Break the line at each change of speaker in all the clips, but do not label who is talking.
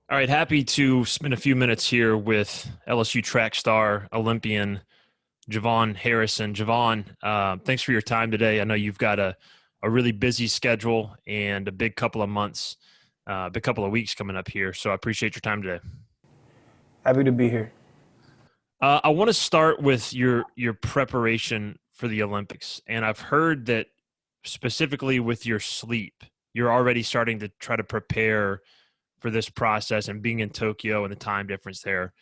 All right, happy to spend a few minutes here with LSU track star Olympian JuVaughn Harrison. JuVaughn, thanks for your time today. I know you've got a really busy schedule and a big couple of months, big couple of weeks coming up here. So I appreciate your time today.
Happy to be here.
I want to start with your preparation for the Olympics, and I've heard that specifically with your sleep, you're already starting to try to prepare for this process and being in Tokyo and the time difference there.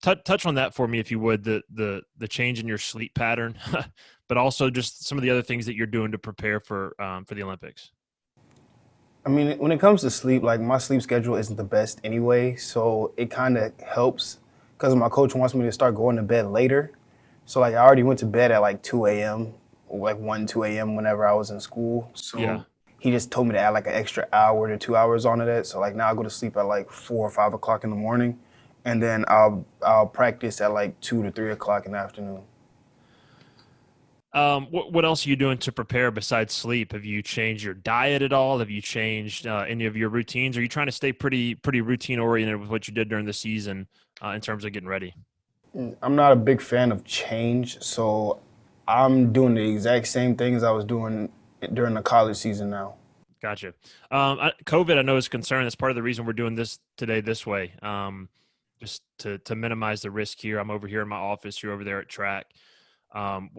Touch on that for me, if you would, the change in your sleep pattern, but also just some of the other things that you're doing to prepare for the Olympics.
I mean, when it comes to sleep, like my sleep schedule isn't the best anyway, so it kind of helps because my coach wants me to start going to bed later. So like I already went to bed at like 2 a.m. or like 1, 2 a.m. whenever I was in school.
Yeah.
So he just told me to add like an extra hour to 2 hours onto that. So like now I go to sleep at like 4 or 5 o'clock in the morning, and then I'll practice at like 2 to 3 o'clock in the afternoon.
What else are you doing to prepare besides sleep? Have you changed your diet at all? Have you changed any of your routines? Are you trying to stay pretty routine oriented with what you did during the season in terms of getting ready?
I'm not a big fan of change, so I'm doing the exact same things I was doing during the college season now.
Gotcha. COVID, I know, is a concern. That's part of the reason we're doing this today this way, just to minimize the risk here. I'm over here in my office. You're over there at track.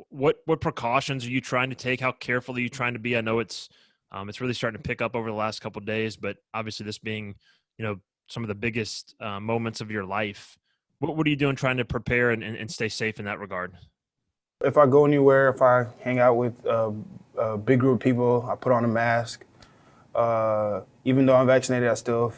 What precautions are you trying to take? How careful are you trying to be? I know it's really starting to pick up over the last couple of days, but obviously this being, you know, some of the biggest moments of your life. What are you doing trying to prepare and stay safe in that regard?
If I go anywhere, if I hang out with a big group of people, I put on a mask. Even though I'm vaccinated, I still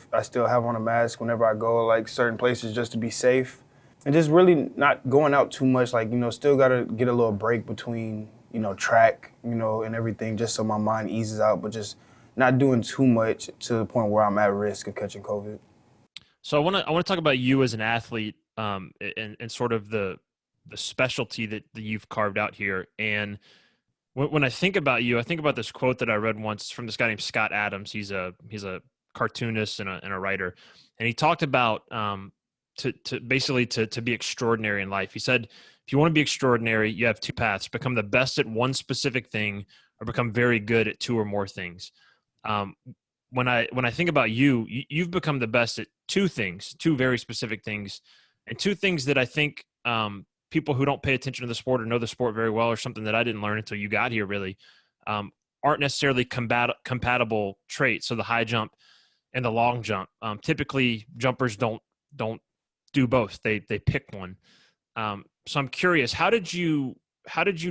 have on a mask whenever I go like certain places just to be safe, and just really not going out too much. Like still gotta get a little break between track, and everything, just so my mind eases out, but just not doing too much to the point where I'm at risk of catching COVID.
So I want to talk about you as an athlete, and sort of the specialty that you've carved out here. And when I think about you, I think about this quote that I read once from this guy named Scott Adams. He's a cartoonist and a writer, and he talked about to basically to be extraordinary in life. He said, if you want to be extraordinary, you have two paths: become the best at one specific thing, or become very good at two or more things. Um, when I think about you, you've become the best at two things, two very specific things, and two things that I think people who don't pay attention to the sport or know the sport very well, or something that I didn't learn until you got here, really, um, aren't necessarily compatible traits. So the high jump and the long jump. Typically, jumpers don't do both. They pick one. So I'm curious, how did you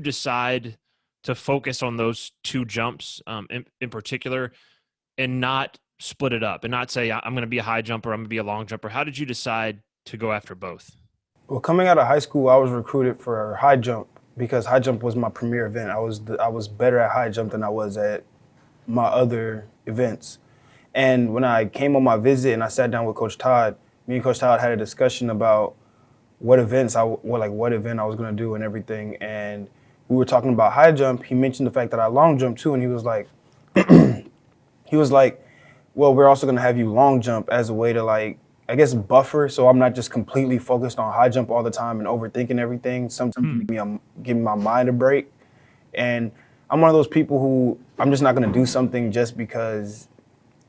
decide to focus on those two jumps in particular, and not split it up and not say I'm going to be a high jumper, I'm going to be a long jumper? How did you decide to go after both?
Well, coming out of high school, I was recruited for high jump because high jump was my premier event. I was better at high jump than I was at my other events. And when I came on my visit and I sat down with Coach Todd, me and Coach Todd had a discussion about what event I was going to do and everything. And we were talking about high jump. He mentioned the fact that I long jump too, and he was like, well, we're also going to have you long jump as a way to, like, I guess, buffer, so I'm not just completely focused on high jump all the time and overthinking everything. Sometimes
Hmm.
give my mind a break. And I'm one of those people who I'm just not going to do something just because,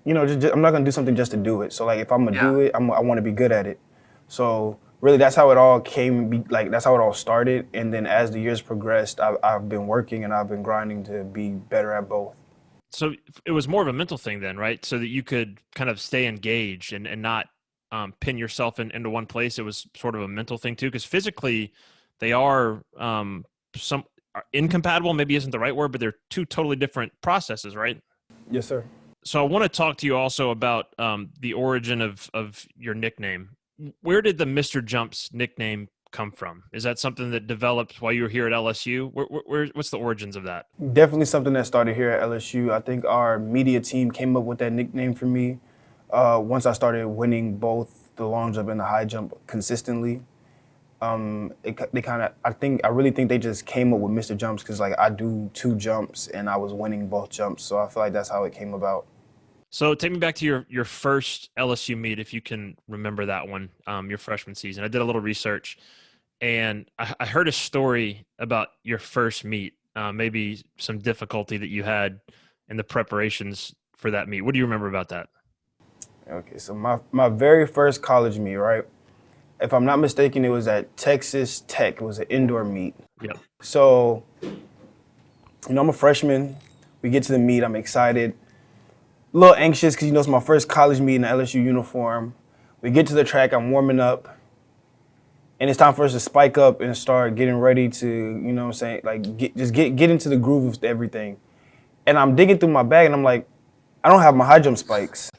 I'm not going to do something just to do it. So like if I'm going to
Yeah.
do it, I want to be good at it. So really that's how it all that's how it all started. And then as the years progressed, I've been working and I've been grinding to be better at both.
So it was more of a mental thing then, right? So that you could kind of stay engaged and not pin yourself into one place. It was sort of a mental thing too, because physically they are some are incompatible. Maybe isn't the right word, but they're two totally different processes, right?
Yes, sir.
So I want to talk to you also about the origin of your nickname. Where did the Mr. Jumps nickname come from? Is that something that developed while you were here at LSU? What's the origins of that?
Definitely something that started here at LSU. I think our media team came up with that nickname for me once I started winning both the long jump and the high jump consistently. They kind of, I really think they just came up with Mr. Jumps because like I do two jumps and I was winning both jumps. So I feel like that's how it came about.
So take me back to your first LSU meet, if you can remember that one, your freshman season. I did a little research, and I heard a story about your first meet, maybe some difficulty that you had in the preparations for that meet. What do you remember about that?
Okay, so my very first college meet, right? If I'm not mistaken, it was at Texas Tech. It was an indoor meet.
Yep.
So, I'm a freshman. We get to the meet. I'm excited, a little anxious because it's my first college meet in the LSU uniform. We get to the track. I'm warming up, and it's time for us to spike up and start getting ready to, what I'm saying, like get into the groove of everything. And I'm digging through my bag, and I'm like, I don't have my high jump spikes.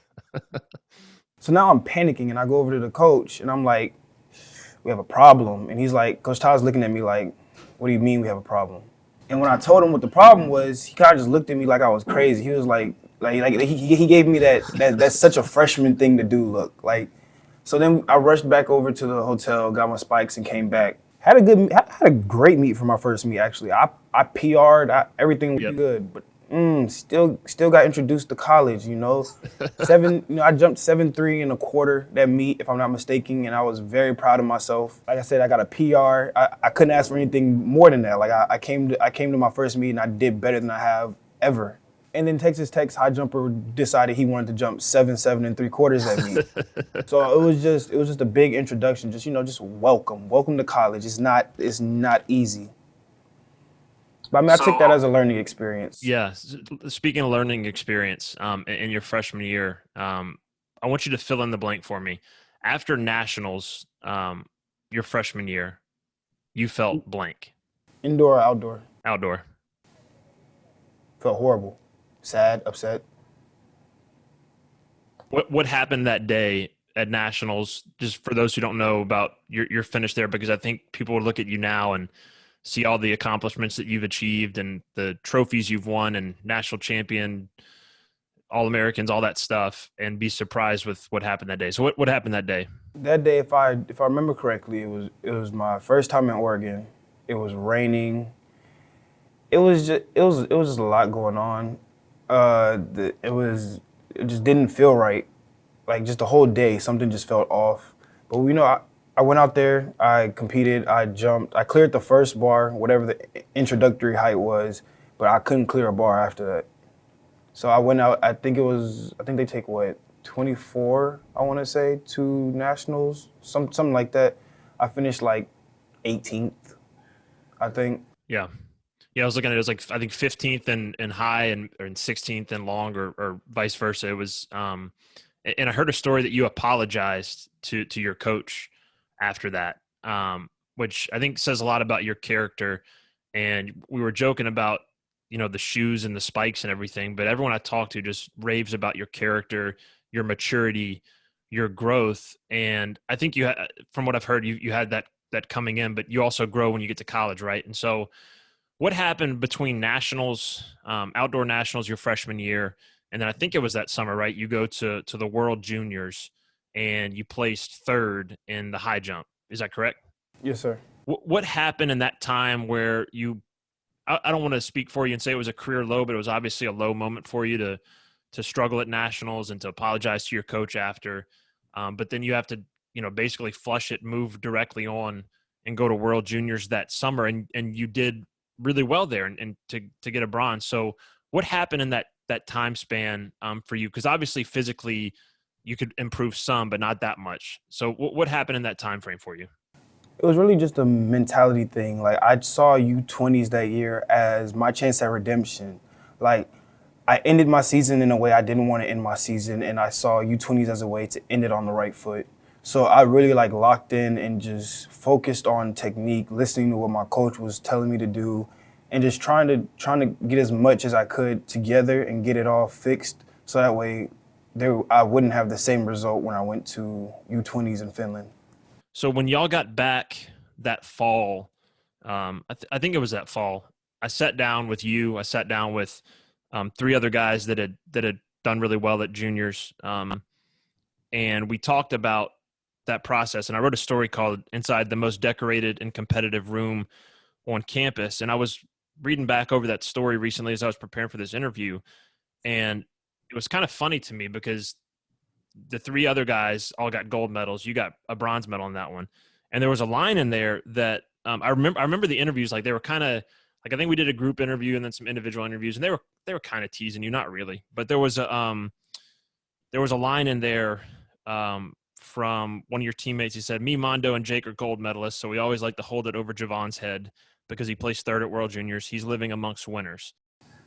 So now I'm panicking, and I go over to the coach, and I'm like, we have a problem. And he's like, Coach Todd's looking at me like, what do you mean we have a problem? And when I told him what the problem was, he kind of just looked at me like I was crazy. He was like he gave me that's such a freshman thing to do look. Like, so then I rushed back over to the hotel, got my spikes, and came back. Had a great meet for my first meet actually. I PR'd, everything was
Yep.
good, but still got introduced to college. I jumped 7.3 and a quarter that meet, if I'm not mistaken, and I was very proud of myself. Like I said, I got a PR. I couldn't ask for anything more than that. Like I came to my first meet and I did better than I have ever. And then Texas Tech's high jumper decided he wanted to jump 7.3 at me. So it was just a big introduction. Just welcome to college. It's not easy. But I mean, I took that
So
as a learning experience.
yeah, speaking of learning experience, in your freshman year, I want you to fill in the blank for me. After nationals, your freshman year, you felt blank.
Indoor or outdoor,
Outdoor.
felt horrible, sad, upset.
What happened that day at nationals? Just for those who don't know about your finish there, because I think people would look at you now and see all the accomplishments that you've achieved and the trophies you've won and national champion, all Americans, all that stuff, and be surprised with what happened that day. So what happened that day?
That day, if I remember correctly, it was my first time in Oregon. It was raining. It was just a lot going on. It just didn't feel right. Like just the whole day, something just felt off. But I went out there, I competed, I jumped, I cleared the first bar, whatever the introductory height was, but I couldn't clear a bar after that. So I went out. I think they take what 24, I want to say, to nationals, something like that. I finished like 18th, I think.
Yeah. Yeah, I was looking at it. It was like I think 15th in high and 16th in long, or vice versa. It was and I heard a story that you apologized to your coach after that, which I think says a lot about your character. And we were joking about the shoes and the spikes and everything, but everyone I talked to just raves about your character, your maturity, your growth. And I think from what I've heard, you had that coming in, but you also grow when you get to college, right? And so what happened between nationals, outdoor nationals, your freshman year, and then I think it was that summer, right? You go to the World Juniors, and you placed third in the high jump. Is that correct?
Yes, sir.
What happened in that time where I don't want to speak for you and say it was a career low, but it was obviously a low moment for you to struggle at nationals and to apologize to your coach after. But then you have to, basically flush it, move directly on, and go to World Juniors that summer, and you did really well there, and to get a bronze. So what happened in that time span for you? Because obviously physically you could improve some, but not that much. So what happened in that time frame for you?
It was really just a mentality thing. Like I saw U20s that year as my chance at redemption. Like I ended my season in a way I didn't want to end my season, and I saw U20s as a way to end it on the right foot. So I really locked in and just focused on technique, listening to what my coach was telling me to do, and just trying to get as much as I could together and get it all fixed. So that way, I wouldn't have the same result when I went to U20s in Finland.
So when y'all got back that fall, I think it was that fall. I sat down with you. I sat down with three other guys that had done really well at juniors, and we talked about that process. And I wrote a story called "Inside the Most Decorated and Competitive Room on Campus." And I was reading back over that story recently as I was preparing for this interview, and it was kind of funny to me because the three other guys all got gold medals. You got a bronze medal on that one. And there was a line in there that I remember the interviews, like they were kind of like, I think we did a group interview and then some individual interviews, and they were kind of teasing you, not really, but there was a line in there from one of your teammates. He said, "Me, Mondo, and Jake are gold medalists, so we always like to hold it over JuVaugh's head because he placed third at World Juniors. He's living amongst winners."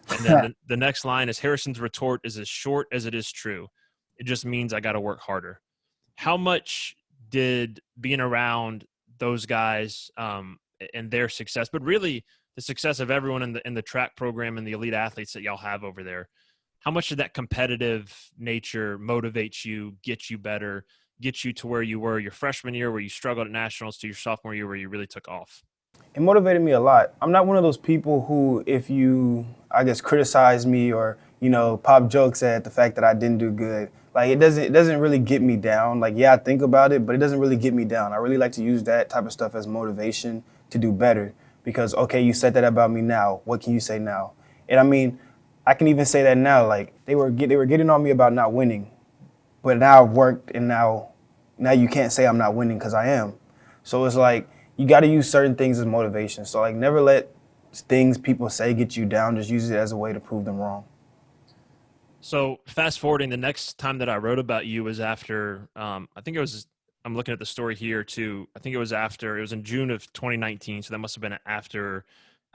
And then the next line is, "Harrison's retort is as short as it is true. It just means I got to work harder." How much did being around those guys and their success, but really the success of everyone in the track program and the elite athletes that y'all have over there, how much did that competitive nature motivate you, get you better, get you to where you were your freshman year, where you struggled at nationals, to your sophomore year, where you really took off?
It motivated me a lot. I'm not one of those people who, if you, I guess, criticize me or, pop jokes at the fact that I didn't do good, like it doesn't really get me down. Like, yeah, I think about it, but it doesn't really get me down. I really like to use that type of stuff as motivation to do better because, okay, you said that about me now. What can you say now? And I mean, I can even say that now. Like they were getting on me about not winning, but now I've worked and now you can't say I'm not winning because I am. So it's like you got to use certain things as motivation. So like never let things people say get you down. Just use it as a way to prove them wrong.
So fast forwarding, the next time that I wrote about you was after, I think it was, I'm looking at the story here too. I think it was in June of 2019. So that must've been after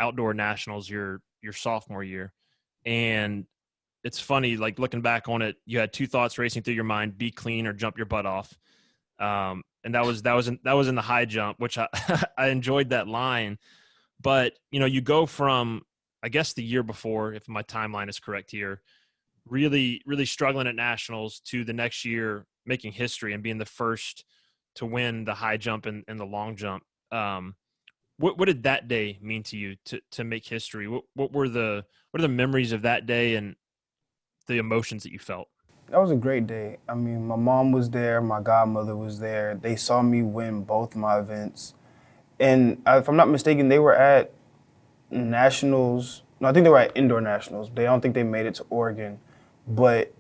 outdoor nationals, your sophomore year. And it's funny, like looking back on it, you had two thoughts racing through your mind: be clean or jump your butt off. And that was in the high jump, which I, I enjoyed that line. But, you go from, I guess the year before, if my timeline is correct here, really, really struggling at nationals, to the next year making history and being the first to win the high jump and the long jump. What did that day mean to you to make history? What are the memories of that day and the emotions that you felt?
That was a great day. I mean, my mom was there, my godmother was there. They saw me win both my events. And if I'm not mistaken, they were at nationals. No, I think they were at indoor nationals. They don't think they made it to Oregon, but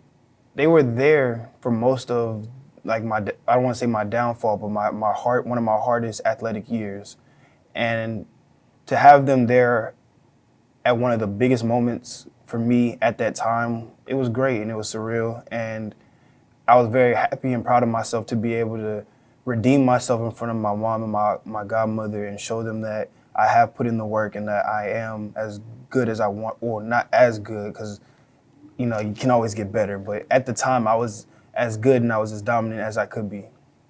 they were there for most of like I don't want to say my downfall, but my heart one of my hardest athletic years, and to have them there at one of the biggest moments for me at that time, it was great and it was surreal, and I was very happy and proud of myself to be able to redeem myself in front of my mom and my godmother and show them that I have put in the work and that I am as good as I want, or not as good, because you can always get better. But at the time, I was as good and I was as dominant as I could be.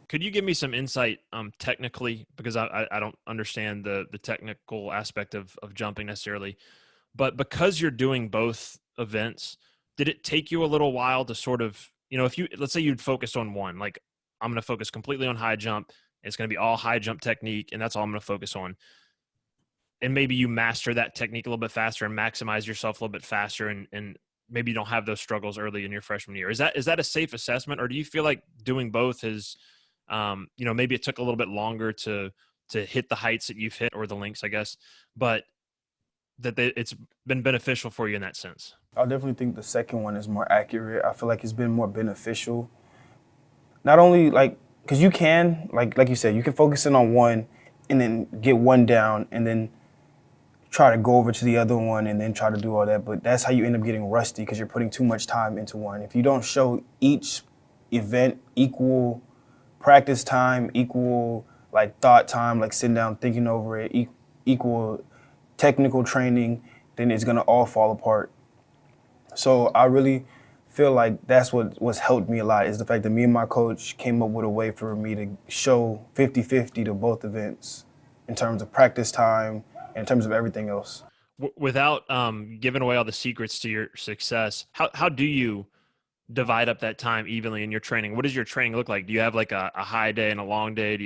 Could you give me some insight technically, because I don't understand the technical aspect of jumping necessarily, but because you're doing both events, did it take you a little while to sort of, if you, let's say you'd focus on one, like I'm going to focus completely on high jump, it's going to be all high jump technique, and that's all I'm going to focus on, and maybe you master that technique a little bit faster and maximize yourself a little bit faster, and maybe you don't have those struggles early in your freshman year. Is that a safe assessment, or do you feel like doing both is, maybe it took a little bit longer to hit the heights that you've hit, or the links, I guess, but it's been beneficial for you in that sense?
I definitely think the second one is more accurate. I feel like it's been more beneficial. Not only like because you can like you said, you can focus in on one and then get one down and then try to go over to the other one and then try to do all that. But that's how you end up getting rusty because you're putting too much time into one. If you don't show each event equal practice time, equal like thought time, like sitting down thinking over it, equal technical training, then it's gonna all fall apart. So I really feel like that's what's helped me a lot is the fact that me and my coach came up with a way for me to show 50-50 to both events in terms of practice time and in terms of everything else.
Without giving away all the secrets to your success, how do you divide up that time evenly in your training? What does your training look like? Do you have like a high day and a long day?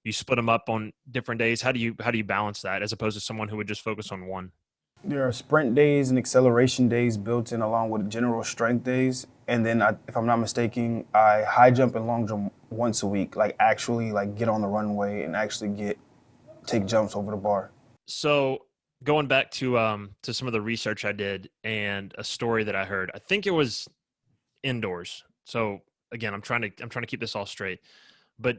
You split them up on different days? How do you balance that as opposed to someone who would just focus on one?
There are sprint days and acceleration days built in along with general strength days. And then, if I'm not mistaken, I high jump and long jump once a week, like actually like get on the runway and actually take jumps over the bar.
So going back to some of the research I did and a story that I heard, I think it was indoors. So again, I'm trying to keep this all straight. But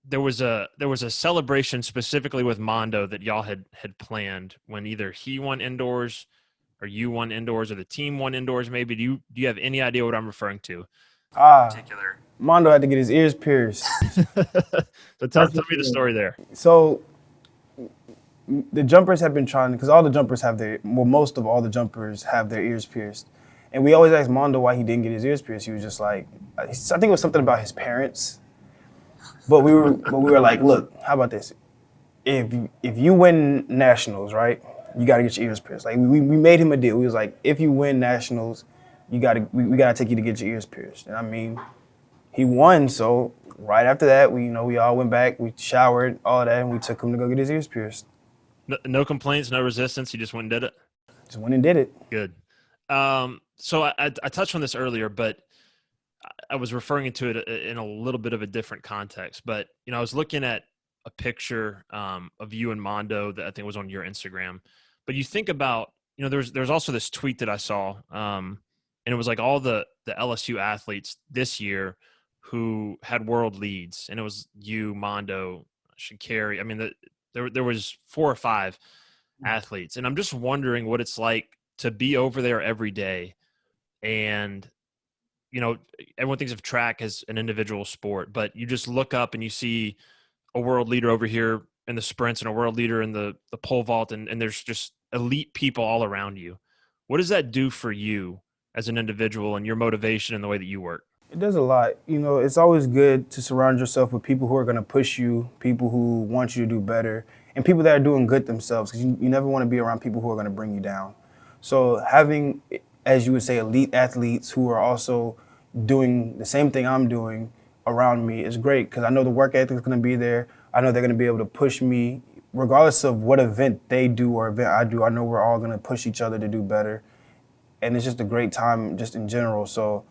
there was a celebration specifically with Mondo that y'all had planned when either he won indoors or you won indoors or the team won indoors. Maybe do you have any idea what I'm referring to?
Ah,
Particular.
Mondo had to get his ears pierced.
So tell me the story there.
So the jumpers have been trying, because all the jumpers have most of all the jumpers have their ears pierced. And we always asked Mondo why he didn't get his ears pierced. He was just like, I think it was something about his parents. But we were like, look, how about this? If you win nationals, right, you got to get your ears pierced. Like we made him a deal. We was like, if you win nationals, we got to take you to get your ears pierced. And I mean, he won. So right after that, we all went back, we showered, all that, and we took him to go get his ears pierced.
No complaints, no resistance. He just went and did it.
Just went and did it.
Good. So I touched on this earlier, but I was referring to it in a little bit of a different context. But I was looking at a picture of you and Mondo that I think was on your Instagram. But you think about, there's also this tweet that I saw, and it was like all the LSU athletes this year who had world leads, and it was you, Mondo, Sha'Carri. I mean, there was 4 or 5 athletes, and I'm just wondering what it's like to be over there every day. And everyone thinks of track as an individual sport, but you just look up and you see a world leader over here in the sprints and a world leader in the pole vault, and there's just elite people all around you. What does that do for you as an individual and your motivation and the way that you work?
It does a lot. It's always good to surround yourself with people who are going to push you, people who want you to do better, and people that are doing good themselves, because you never want to be around people who are going to bring you down. So having, as you would say, elite athletes who are also doing the same thing I'm doing around me is great, because I know the work ethic is going to be there. I know they're going to be able to push me regardless of what event they do or event I do. I know we're all going to push each other to do better. And it's just a great time just in general. So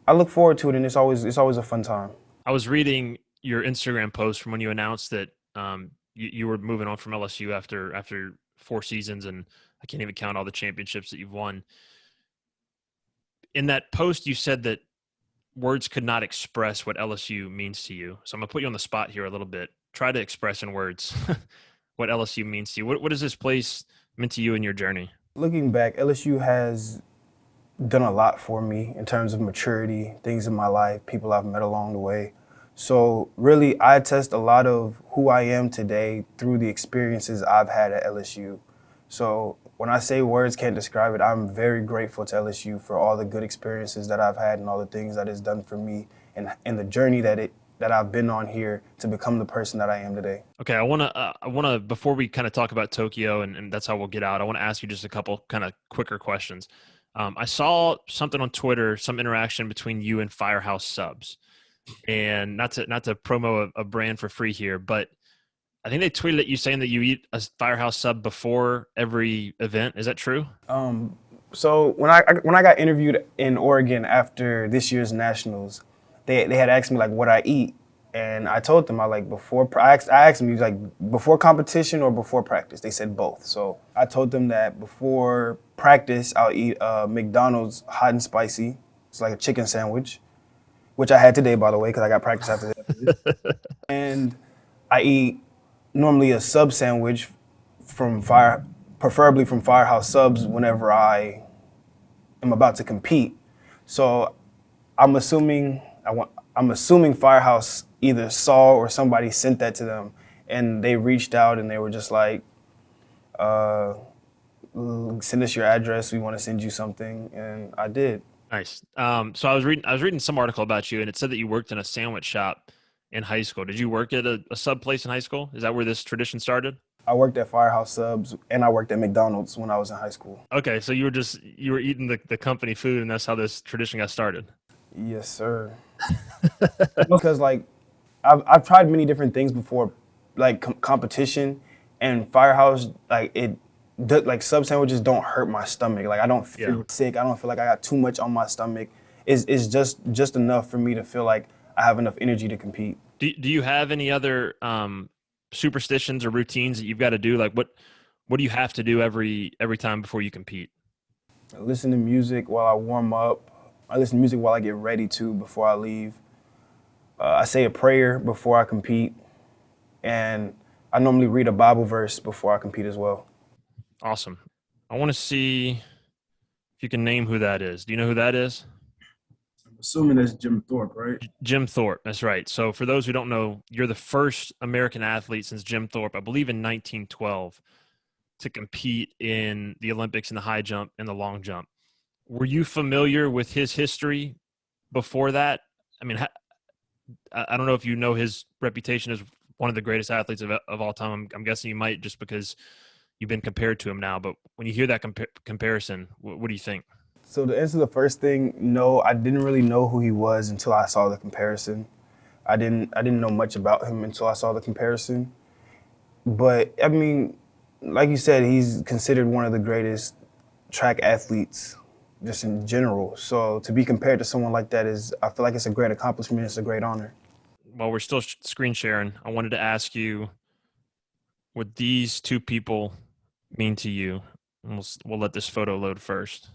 I look forward to it, and it's always a fun time.
I was reading your Instagram post from when you announced that you were moving on from LSU after 4 seasons, and I can't even count all the championships that you've won. In that post, you said that words could not express what LSU means to you. So I'm going to put you on the spot here a little bit. Try to express in words what LSU means to you. What has this place meant to you in your journey?
Looking back, LSU has done a lot for me in terms of maturity, things in my life, people I've met along the way. So really, I test a lot of who I am today through the experiences I've had at LSU. So when I say words can't describe it, I'm very grateful to LSU for all the good experiences that I've had and all the things that it's done for me, and the journey that I've been on here to become the person that I am today.
Okay, I wanna before we kind of talk about Tokyo, and that's how we'll get out, I want to ask you just a couple kind of quicker questions. I saw something on Twitter, some interaction between you and Firehouse Subs, and not to promo a brand for free here, but I think they tweeted at you saying that you eat a Firehouse sub before every event. Is that true?
So when I got interviewed in Oregon after this year's nationals, they had asked me like what I eat, and I told them I asked them, like before competition or before practice. They said both. So I told them that before practice I'll eat a McDonald's hot and spicy. It's like a chicken sandwich, which I had today, by the way, because I got practice after this. And I eat normally a sub sandwich preferably from Firehouse Subs whenever I am about to compete. So I'm assuming Firehouse either saw or somebody sent that to them, and they reached out and they were just like, send us your address. We want to send you something, and I did.
Nice. So I was reading some article about you, and it said that you worked in a sandwich shop in high school. Did you work at a sub place in high school? Is that where this tradition started?
I worked at Firehouse Subs and I worked at McDonald's when I was in high school.
Okay, so you were eating the company food, and that's how this tradition got started.
Yes, sir. Because like I've tried many different things before, like competition, and Firehouse, like sub sandwiches don't hurt my stomach. Like I don't feel sick. I don't feel like I got too much on my stomach. It's just enough for me to feel like I have enough energy to compete.
Do you have any other superstitions or routines that you've got to do? Like what do you have to do every time before you compete?
Listen to music while I warm up. I listen to music while I get ready to before I leave. I say a prayer before I compete, and I normally read a Bible verse before I compete as well.
Awesome. I want to see if you can name who that is. Do you know who that is?
I'm assuming that's Jim Thorpe, right?
Jim Thorpe. That's right. So for those who don't know, you're the first American athlete since Jim Thorpe, I believe in 1912, to compete in the Olympics in the high jump and the long jump. Were you familiar with his history before that? I mean, I don't know if you know his reputation as one of the greatest athletes of all time. I'm guessing you might just because you've been compared to him now. But when you hear that comparison, what do you think?
So to answer the first thing, no, I didn't really know who he was until I saw the comparison. I didn't know much about him until I saw the comparison. But I mean, like you said, he's considered one of the greatest track athletes just in general. So to be compared to someone like that is, I feel like it's a great accomplishment. It's a great honor.
While we're still screen sharing, I wanted to ask you what these two people mean to you. And we'll let this photo load first.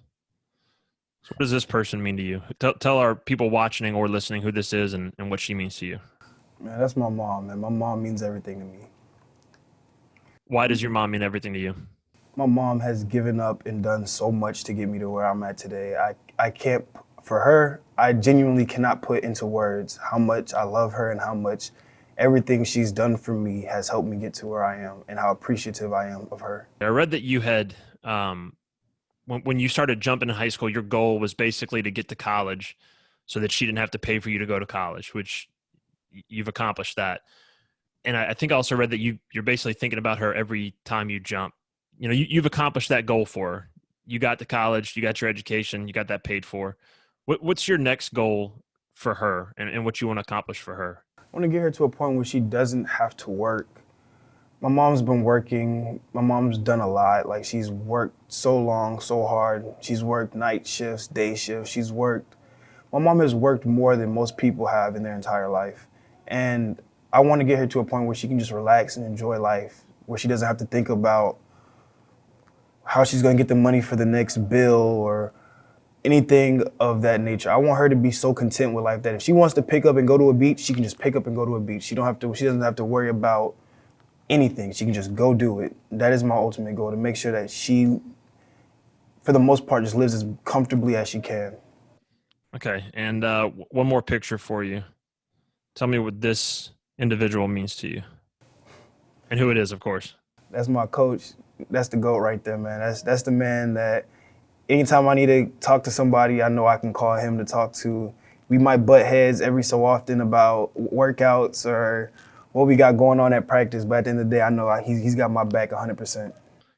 So what does this person mean to you? Tell our people watching or listening who this is and what she means to you.
Man, that's my mom, man. My mom means everything to me.
Why does your mom mean everything to you?
My mom has given up and done so much to get me to where I'm at today. I can't, for her, I genuinely cannot put into words how much I love her and how much everything she's done for me has helped me get to where I am and how appreciative I am of her.
I read that you had, when you started jumping in high school, your goal was basically to get to college so that she didn't have to pay for you to go to college, which you've accomplished that. And I think I also read that you're basically thinking about her every time you jump. You know, you've accomplished that goal for her. You got to college, you got your education, you got that paid for. What's your next goal for her and what you want to accomplish for her?
I want to get her to a point where she doesn't have to work. My mom's been working. My mom's done a lot. Like she's worked so long, so hard. She's worked night shifts, day shifts. My mom has worked more than most people have in their entire life. And I want to get her to a point where she can just relax and enjoy life, where she doesn't have to think about how she's going to get the money for the next bill or anything of that nature. I want her to be so content with life that if she wants to pick up and go to a beach, she can just pick up and go to a beach. She doesn't have to worry about anything. She can just go do it. That is my ultimate goal, to make sure that she, for the most part, just lives as comfortably as she can.
Okay. And one more picture for you. Tell me what this individual means to you and who it is, of course.
That's my coach. That's the GOAT right there, man. That's the man that anytime I need to talk to somebody, I know I can call him to talk to. We might butt heads every so often about workouts or what we got going on at practice, but at the end of the day, I know he's got my back 100%.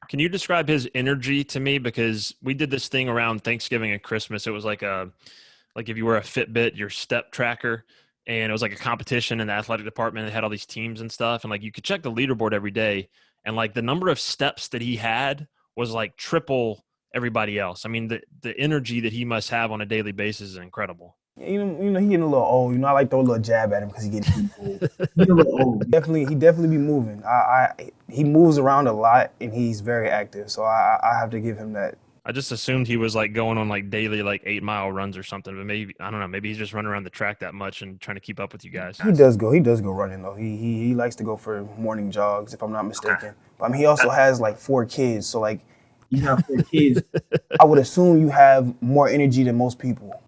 Can you describe his energy to me? Because we did this thing around Thanksgiving and Christmas. It was like if you were a Fitbit, your step tracker, and it was like a competition in the athletic department. They had all these teams and stuff, and like you could check the leaderboard every day, and like the number of steps that he had was like triple everybody else. I mean, the energy that he must have on a daily basis is incredible.
He getting a little old. I like throw a little jab at him because he getting old. He getting a little old. He definitely be moving. He moves around a lot and he's very active. So I have to give him that.
I just assumed he was like going on like daily like 8 mile runs or something, but maybe I don't know. Maybe he's just running around the track that much and trying to keep up with you guys.
He does go. He does go running though. He likes to go for morning jogs, if I'm not mistaken. But I mean, he also has like 4 kids. So like, you have 4 kids. I would assume you have more energy than most people.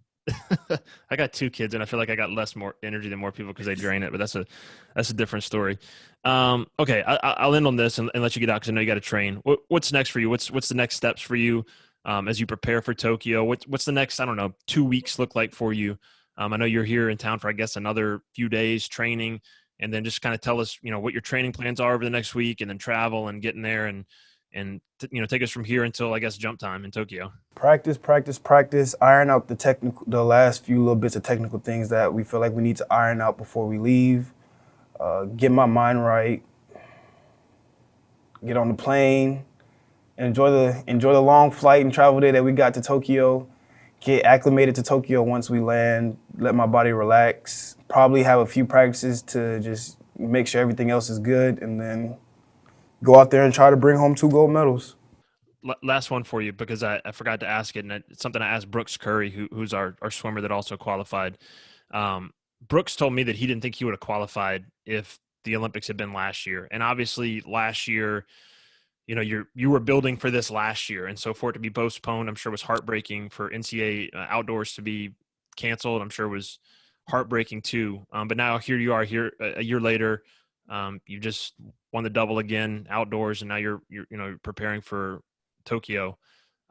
I got 2 kids, and I feel like I got more energy than more people because they drain it. But that's a different story. Okay, I'll end on this and let you get out because I know you got to train. What's next for you? What's the next steps for you as you prepare for Tokyo? What's the next 2 weeks look like for you? I know you're here in town for I guess another few days training, and then just kind of tell us what your training plans are over the next week, and then travel and getting there and take us from here until I guess jump time in Tokyo.
Practice, practice, practice. Iron out the last few little bits of technical things that we feel like we need to iron out before we leave. Get my mind right. Get on the plane. Enjoy the long flight and travel day that we got to Tokyo. Get acclimated to Tokyo once we land. Let my body relax. Probably have a few practices to just make sure everything else is good, and then go out there and try to bring home 2 gold medals.
last one for you because I forgot to ask it, and it's something I asked Brooks Curry, who's our swimmer that also qualified. Um, Brooks told me that he didn't think he would have qualified if the Olympics had been last year, and obviously last year, you were building for this last year, and so for it to be postponed, I'm sure was heartbreaking for NCAA outdoors to be canceled. I'm sure it was heartbreaking too. But now here you are, here a year later. You just won the double again outdoors, and now you're preparing for Tokyo.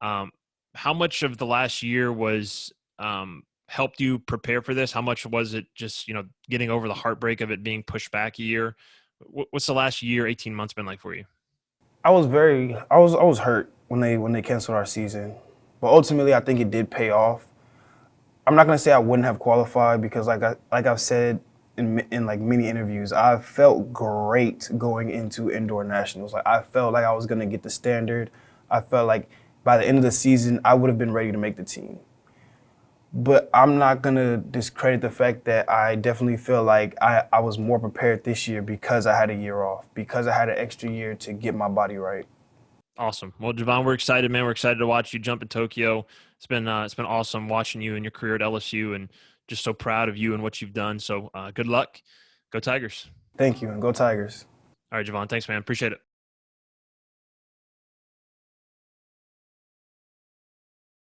Um, how much of the last year was helped you prepare for this? How much was it just getting over the heartbreak of it being pushed back a year? What's the last year, 18 months been like for you?
I was hurt when they canceled our season, but ultimately I think it did pay off. I'm not gonna say I wouldn't have qualified because I've said in like many interviews, I felt great going into indoor nationals. Like I felt like I was gonna get the standard. I felt like by the end of the season I would have been ready to make the team. But I'm not gonna discredit the fact that I definitely feel like I was more prepared this year because I had a year off, because I had an extra year to get my body right.
Awesome. Well, JuVaughn, we're excited, man. We're excited to watch you jump in Tokyo. It's been awesome watching you and your career at LSU, and just so proud of you and what you've done. So good luck. Go Tigers.
Thank you, and go Tigers.
All right, JuVaughn. Thanks, man. Appreciate it.